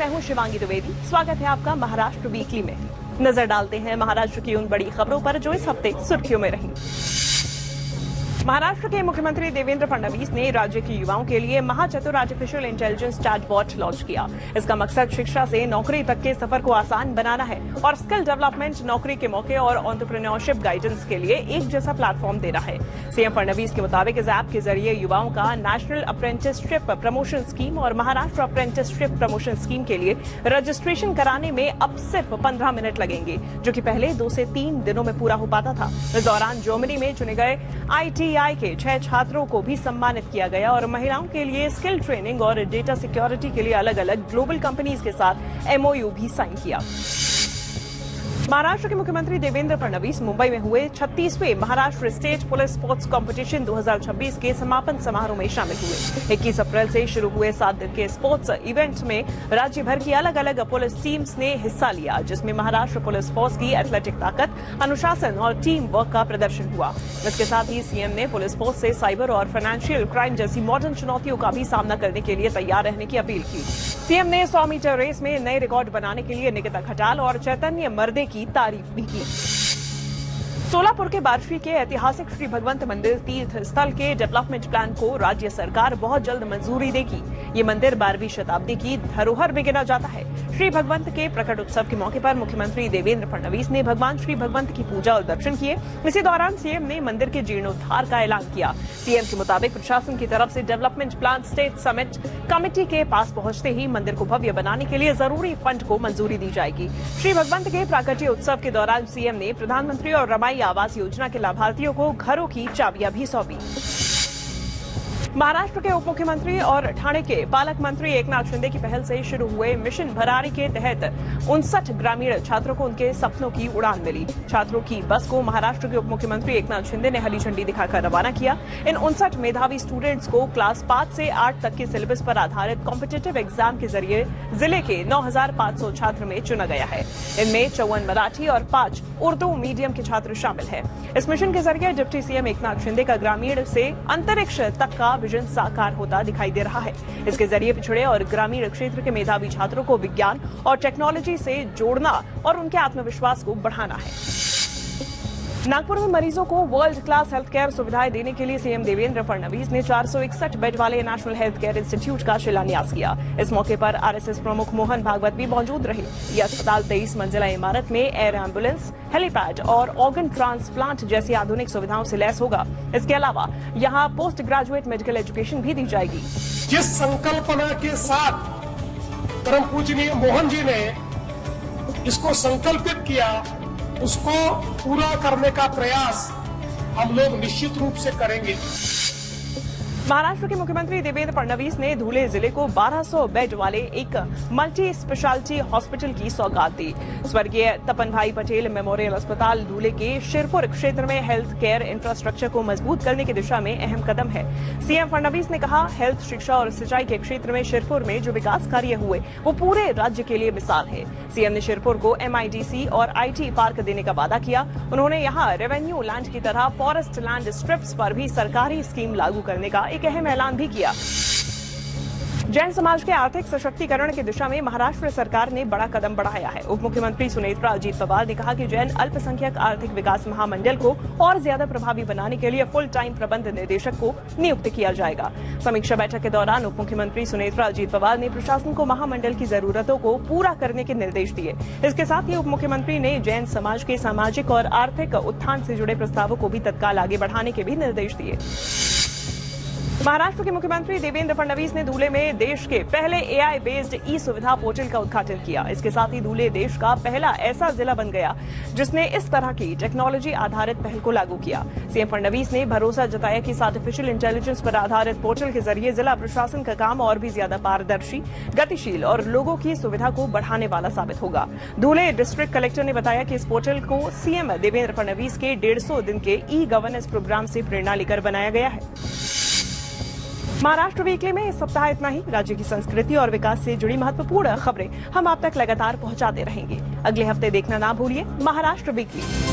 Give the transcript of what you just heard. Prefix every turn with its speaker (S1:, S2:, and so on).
S1: मैं हूं शिवांगी द्विवेदी। स्वागत है आपका महाराष्ट्र वीकली में। नजर डालते हैं महाराष्ट्र की उन बड़ी खबरों पर जो इस हफ्ते सुर्खियों में रही। महाराष्ट्र के मुख्यमंत्री देवेंद्र फडणवीस ने राज्य के युवाओं के लिए महाचतुर आर्टिफिशियल इंटेलिजेंस चैटबॉट लॉन्च किया। इसका मकसद शिक्षा से नौकरी तक के सफर को आसान बनाना है और स्किल डेवलपमेंट, नौकरी के मौके और एंटरप्रेन्योरशिप गाइडेंस के लिए एक जैसा प्लेटफॉर्म देना है। सीएम फडणवीस के मुताबिक इस ऐप के जरिए युवाओं का नेशनल अप्रेंटिसशिप प्रमोशन स्कीम और महाराष्ट्र अप्रेंटिसशिप प्रमोशन स्कीम के लिए रजिस्ट्रेशन कराने में अब सिर्फ 15 मिनट लगेंगे, जो कि पहले 2 से 3 दिनों में पूरा हो पाता था। इस दौरान जर्मनी में चुने गए ITI के 6 छात्रों को भी सम्मानित किया गया और महिलाओं के लिए स्किल ट्रेनिंग और डेटा सिक्योरिटी के लिए अलग अलग ग्लोबल कंपनीज के साथ MOU भी साइन किया। महाराष्ट्र के मुख्यमंत्री देवेंद्र फडणवीस मुंबई में हुए 36वें Maharashtra state police sports competition 2026 के समापन समारोह में शामिल हुए। 21 अप्रैल से शुरू हुए 7 दिन के स्पोर्ट्स इवेंट में राज्य भर की अलग अलग पुलिस टीम्स ने हिस्सा लिया, जिसमें महाराष्ट्र पुलिस फोर्स की एथलेटिक ताकत, अनुशासन और टीम वर्क का प्रदर्शन हुआ। इसके साथ ही सीएम ने पुलिस फोर्स से साइबर और फाइनेंशियल क्राइम जैसी मॉडर्न चुनौतियों का भी सामना करने के लिए तैयार रहने की अपील की। सीएम ने 100 मीटर रेस में नए रिकॉर्ड बनाने के लिए निकिता खटाल और चैतन्य मर्दे की तारीफ भी की। सोलापुर के बार्शी के ऐतिहासिक श्री भगवंत मंदिर तीर्थ स्थल के डेवलपमेंट प्लान को राज्य सरकार बहुत जल्द मंजूरी देगी। ये मंदिर 12वीं शताब्दी की धरोहर में गिना जाता है। श्री भगवंत के प्रकट उत्सव के मौके पर मुख्यमंत्री देवेंद्र फडणवीस ने भगवान श्री भगवंत की पूजा और दर्शन किए। इसी दौरान सीएम ने मंदिर के जीर्णोद्धार का ऐलान किया। सीएम के मुताबिक प्रशासन की तरफ से development plan state summit committee के पास पहुंचते ही मंदिर को भव्य बनाने के लिए जरूरी फंड को मंजूरी दी जाएगी। श्री भगवंत के प्राकट्य उत्सव के दौरान सीएम ने प्रधानमंत्री और रमाई आवास योजना के लाभार्थियों को घरों की चाबियां भी सौंपी। महाराष्ट्र के उप मुख्यमंत्री और ठाणे के पालक मंत्री एकनाथ शिंदे की पहल से शुरू हुए मिशन भरारी के तहत 59 ग्रामीण छात्रों को उनके सपनों की उड़ान मिली। छात्रों की बस को महाराष्ट्र के उप मुख्यमंत्री एकनाथ शिंदे ने हरी झंडी दिखाकर रवाना किया। इन 59 मेधावी स्टूडेंट्स को क्लास 5 से 8 तक के सिलेबस पर आधारित कॉम्पिटिटिव एग्जाम के जरिए जिले के 9500 छात्र में चुना गया है। इनमें 54 मराठी और 5 उर्दू मीडियम के छात्र शामिल हैं। इस मिशन के जरिए डिप्टी सीएम एकनाथ शिंदे का ग्रामीण से अंतरिक्ष तक का विजन साकार होता दिखाई दे रहा है। इसके जरिए पिछड़े और ग्रामीण क्षेत्र के मेधावी छात्रों को विज्ञान और टेक्नोलॉजी से जोड़ना और उनके आत्मविश्वास को बढ़ाना है। नागपुर में मरीजों को वर्ल्ड क्लास हेल्थ केयर सुविधाएं देने के लिए सीएम देवेंद्र फडणवीस ने 461 बेड वाले नेशनल हेल्थ केयर इंस्टीट्यूट का शिलान्यास किया। इस मौके पर आरएसएस प्रमुख मोहन भागवत भी मौजूद रहे। यह अस्पताल 23 मंजिला इमारत में एयर एम्बुलेंस, हेलीपैड और ऑर्गन ट्रांसप्लांट जैसी आधुनिक सुविधाओं से लैस होगा। इसके अलावा यहाँ पोस्ट ग्रेजुएट मेडिकल एजुकेशन भी दी जाएगी।
S2: जिस संकल्पना के साथ परम पूजनीय मोहन जी ने इसको संकल्पित किया, उसको पूरा करने का प्रयास हम लोग निश्चित रूप से करेंगे।
S1: महाराष्ट्र के मुख्यमंत्री देवेंद्र फडणवीस ने धुले जिले को 1200 बेड वाले एक मल्टी स्पेशलिटी हॉस्पिटल की सौगात दी। स्वर्गीय तपन भाई पटेल मेमोरियल अस्पताल धुले के शिरपुर क्षेत्र में हेल्थ केयर इंफ्रास्ट्रक्चर को मजबूत करने की दिशा में अहम कदम है। सीएम फडणवीस ने कहा, हेल्थ, शिक्षा और सिंचाई के क्षेत्र में शिरपुर में जो विकास कार्य हुए वो पूरे राज्य के लिए मिसाल है। सीएम ने शिरपुर को MIDC और IT पार्क देने का वादा किया। उन्होंने यहाँ रेवेन्यू लैंड की तरह फॉरेस्ट लैंड स्ट्रिप्स पर भी सरकारी स्कीम लागू करने का एक अहम ऐलान भी किया। जैन समाज के आर्थिक सशक्तिकरण की दिशा में महाराष्ट्र सरकार ने बड़ा कदम बढ़ाया है। उप मुख्यमंत्री सुनेत्रा अजीत पवार ने कहा कि जैन अल्पसंख्यक आर्थिक विकास महामंडल को और ज्यादा प्रभावी बनाने के लिए फुल टाइम प्रबंध निदेशक को नियुक्त किया जाएगा। समीक्षा बैठक के दौरान उप मुख्यमंत्री सुनेत्रा अजीत पवार ने प्रशासन को महामंडल की जरूरतों को पूरा करने के निर्देश दिए। इसके साथ ही उप मुख्यमंत्री ने जैन समाज के सामाजिक और आर्थिक उत्थान से जुड़े प्रस्तावों को भी तत्काल आगे बढ़ाने के भी निर्देश दिए। महाराष्ट्र के मुख्यमंत्री देवेंद्र फडणवीस ने धुले में देश के पहले AI बेस्ड ई सुविधा पोर्टल का उद्घाटन किया। इसके साथ ही धुले देश का पहला ऐसा जिला बन गया जिसने इस तरह की टेक्नोलॉजी आधारित पहल को लागू किया। सीएम फडणवीस ने भरोसा जताया कि इस आर्टिफिशियल इंटेलिजेंस पर आधारित पोर्टल के जरिए जिला प्रशासन का काम और भी ज्यादा पारदर्शी, गतिशील और लोगों की सुविधा को बढ़ाने वाला साबित होगा। धुले डिस्ट्रिक्ट कलेक्टर ने बताया कि इस पोर्टल को सीएम देवेंद्र फडणवीस के 150 दिन के ई गवर्नेंस प्रोग्राम से प्रेरणा लेकर बनाया गया है। महाराष्ट्र वीकली में इस सप्ताह इतना ही। राज्य की संस्कृति और विकास से जुड़ी महत्वपूर्ण खबरें हम आप तक लगातार पहुंचाते रहेंगे। अगले हफ्ते देखना ना भूलिए महाराष्ट्र वीकली।